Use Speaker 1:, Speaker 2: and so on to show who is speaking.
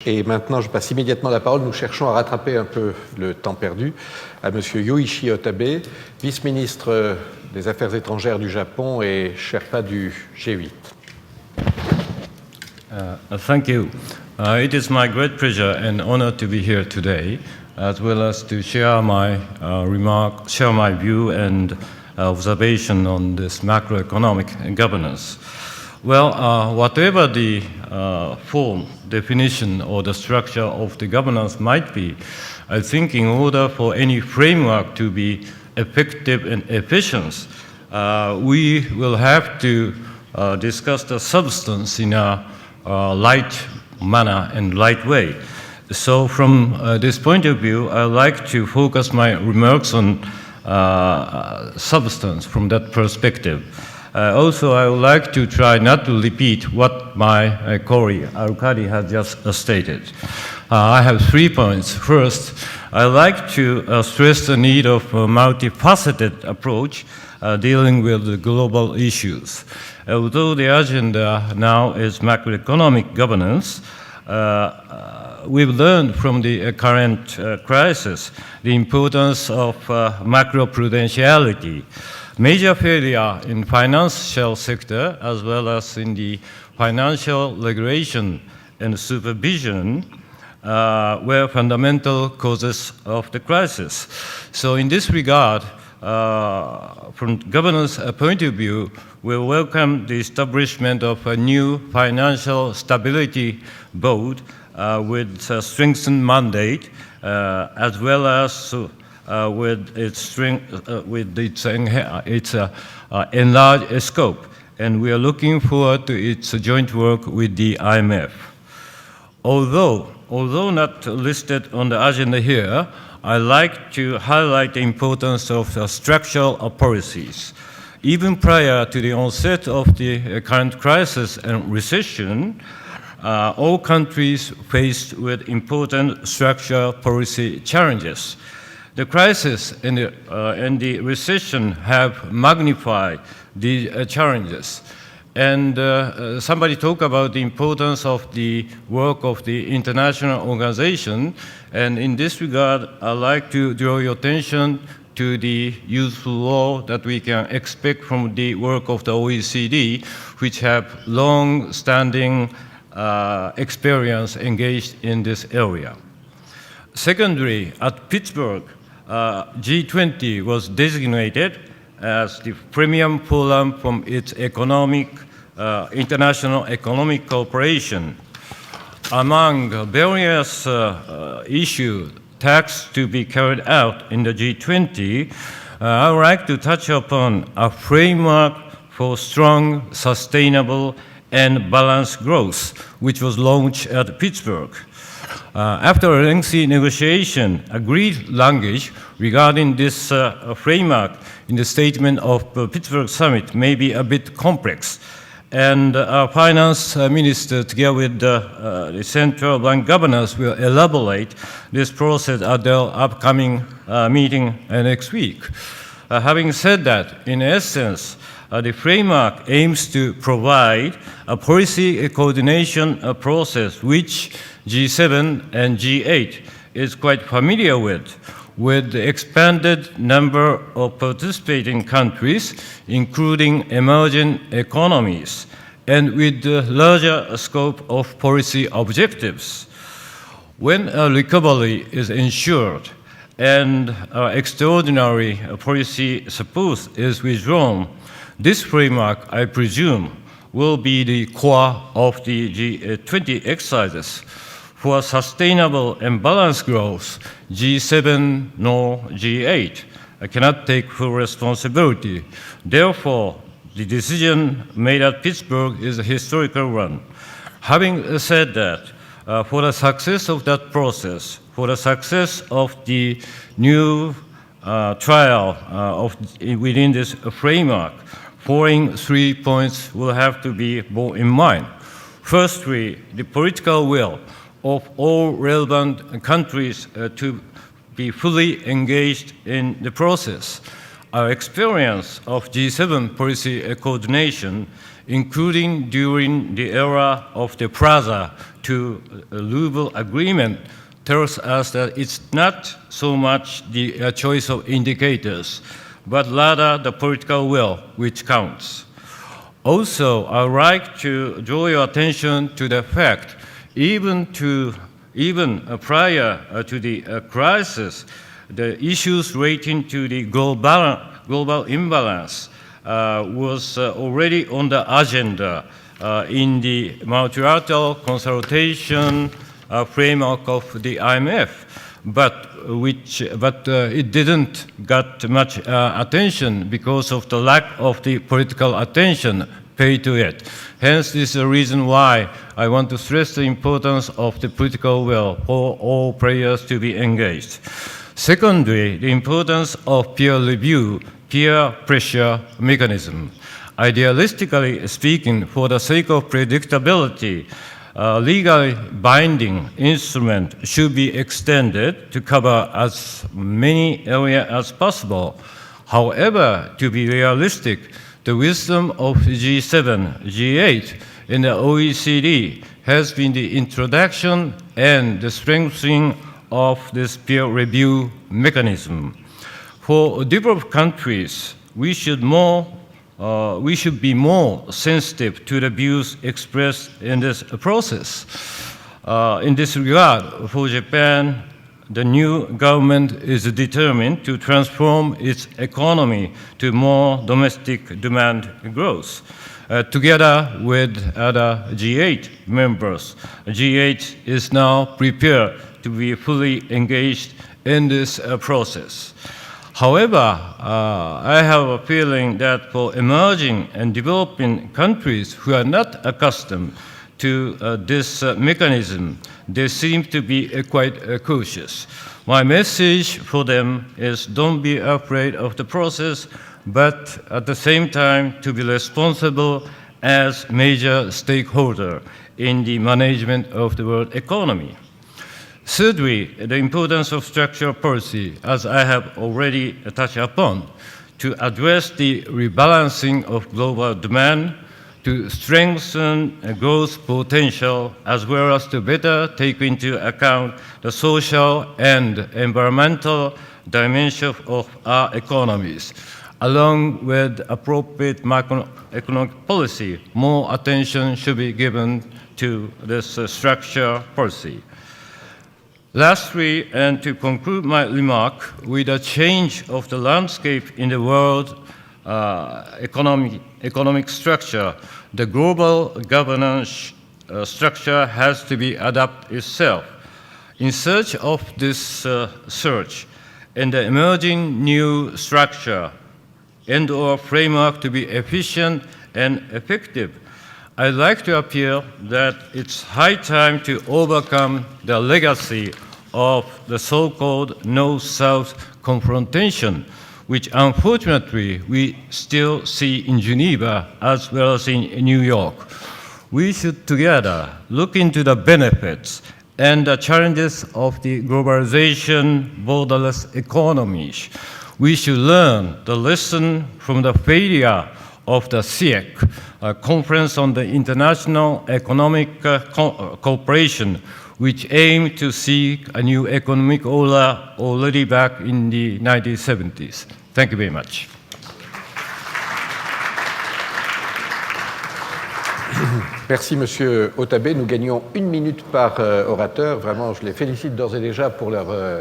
Speaker 1: Et maintenant, je passe immédiatement la parole. Nous cherchons à rattraper un peu le temps perdu à M. Yoichi Otabe, vice-ministre des Affaires étrangères du Japon et Sherpa du G8.
Speaker 2: Thank you. It is my great pleasure and honor to be here today, as well as to share my view and observation on this macroeconomic governance. Well, whatever the form, definition, or the structure of the governance might be, I think in order for any framework to be effective and efficient, we will have to discuss the substance in a light manner and light way. So from this point of view, I'd like to focus my remarks on substance from that perspective. Also, I would like to try not to repeat what my colleague Arkady has just stated. I have 3 points. First, I'd like to stress the need of a multifaceted approach dealing with the global issues. Although the agenda now is macroeconomic governance, we've learned from the current crisis the importance of macroprudentiality. Major failure in financial sector as well as in the financial regulation and supervision were fundamental causes of the crisis. So in this regard, from governance point of view, we welcome the establishment of a new financial stability board with a strengthened mandate as well as with its enlarged scope, and we are looking forward to its joint work with the IMF. Although not listed on the agenda here, I'd like to highlight the importance of structural policies. Even prior to the onset of the current crisis and recession, all countries faced with important structural policy challenges. The crisis and the recession have magnified the challenges. And somebody talked about the importance of the work of the international organization. And in this regard, I'd like to draw your attention to the useful role that we can expect from the work of the OECD, which have long-standing experience engaged in this area. Secondly, at Pittsburgh, G20 was designated as the premium forum from its international economic cooperation. Among various issues tasked to be carried out in the G20, I would like to touch upon a framework for strong, sustainable, and balanced growth, which was launched at Pittsburgh. After a lengthy negotiation, agreed language regarding this framework in the statement of the Pittsburgh summit may be a bit complex. And our finance minister, together with the central bank governors, will elaborate this process at their upcoming meeting next week. Having said that, in essence, the framework aims to provide a policy coordination process which G7 and G8 is quite familiar with the expanded number of participating countries, including emerging economies, and with the larger scope of policy objectives. When a recovery is ensured and extraordinary policy support is withdrawn, this framework, I presume, will be the core of the G20 exercises. For sustainable and balanced growth, G7 nor G8 cannot take full responsibility. Therefore, the decision made at Pittsburgh is a historical one. Having said that, for the success of that process, for the success of the new trial within this framework, following 3 points will have to be borne in mind. Firstly, the political will of all relevant countries to be fully engaged in the process. Our experience of G7 policy coordination including during the era of the Plaza to Louisville Agreement, tells us that it's not so much the choice of indicators, but rather the political will which counts. Also, I would like to draw your attention to the fact, even prior to the crisis, the issues relating to the global imbalance was already on the agenda in the multilateral consultation framework of the IMF, but it didn't get much attention because of the lack of the political attention paid to it. Hence, this is the reason why I want to stress the importance of the political will for all players to be engaged. Secondly, the importance of peer review, peer pressure mechanism. Idealistically speaking, for the sake of predictability, legally binding instrument should be extended to cover as many areas as possible. However, to be realistic, the wisdom of G7, G8, and the OECD has been the introduction and the strengthening of this peer review mechanism. For developed countries, we should be more sensitive to the views expressed in this process. In this regard, for Japan, the new government is determined to transform its economy to more domestic demand growth. Together with other G8 members, G8 is now prepared to be fully engaged in this process. However, I have a feeling that for emerging and developing countries who are not accustomed to this mechanism, they seem to be quite cautious. My message for them is don't be afraid of the process, but at the same time to be responsible as major stakeholder in the management of the world economy. Thirdly, the importance of structural policy, as I have already touched upon, to address the rebalancing of global demand, to strengthen growth potential, as well as to better take into account the social and environmental dimension of our economies. Along with appropriate macroeconomic policy, more attention should be given to this structural policy. Lastly, and to conclude my remark, with the change of the landscape in the world economic structure, the global governance structure has to be adapted itself. In search of this search and the emerging new structure and/or framework to be efficient and effective, I'd like to appeal that it's high time to overcome the legacy of the so-called North-South confrontation, which unfortunately we still see in Geneva as well as in New York. We should together look into the benefits and the challenges of the globalization, borderless economies. We should learn the lesson from the failure of the CIEC, a Conference on the International Economic Cooperation, which aimed to seek a new economic order already back in the 1970s. Thank you very much.
Speaker 1: Merci, Monsieur Otabe. Nous gagnons 1 minute par orateur. Vraiment, je les félicite d'ores et déjà pour leur